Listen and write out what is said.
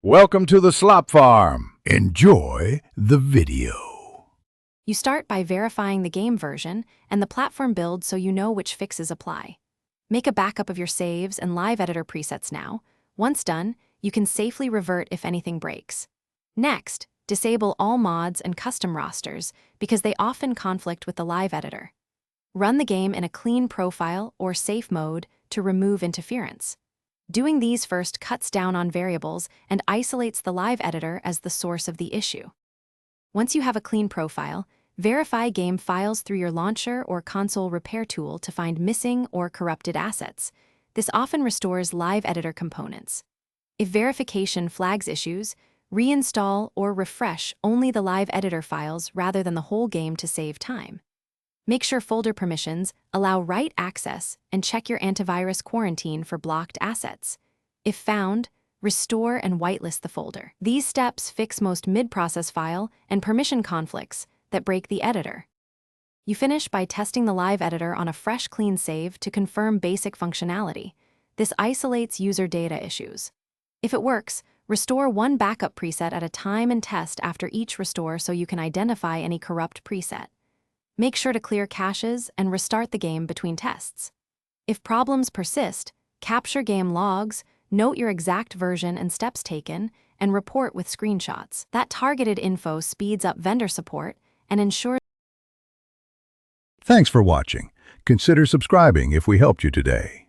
Welcome to the Slop Farm. Enjoy the video. You start by verifying the game version and the platform build so you know which fixes apply. Make a backup of your saves and live editor presets now. Once done, you can safely revert if anything breaks. Next, disable all mods and custom rosters because they often conflict with the live editor. Run the game in a clean profile or safe mode to remove interference. Doing these first cuts down on variables and isolates the live editor as the source of the issue. Once you have a clean profile, verify game files through your launcher or console repair tool to find missing or corrupted assets. This often restores live editor components. If verification flags issues, reinstall or refresh only the live editor files rather than the whole game to save time. Make sure folder permissions allow write access and check your antivirus quarantine for blocked assets. If found, restore and whitelist the folder. These steps fix most mid-process file and permission conflicts that break the editor. You finish by testing the live editor on a fresh, clean save to confirm basic functionality. This isolates user data issues. If it works, restore one backup preset at a time and test after each restore so you can identify any corrupt preset. Make sure to clear caches and restart the game between tests. If problems persist, capture game logs, note your exact version and steps taken, and report with screenshots. That targeted info speeds up vendor support and ensures. Thanks for watching. Consider subscribing if we helped you today.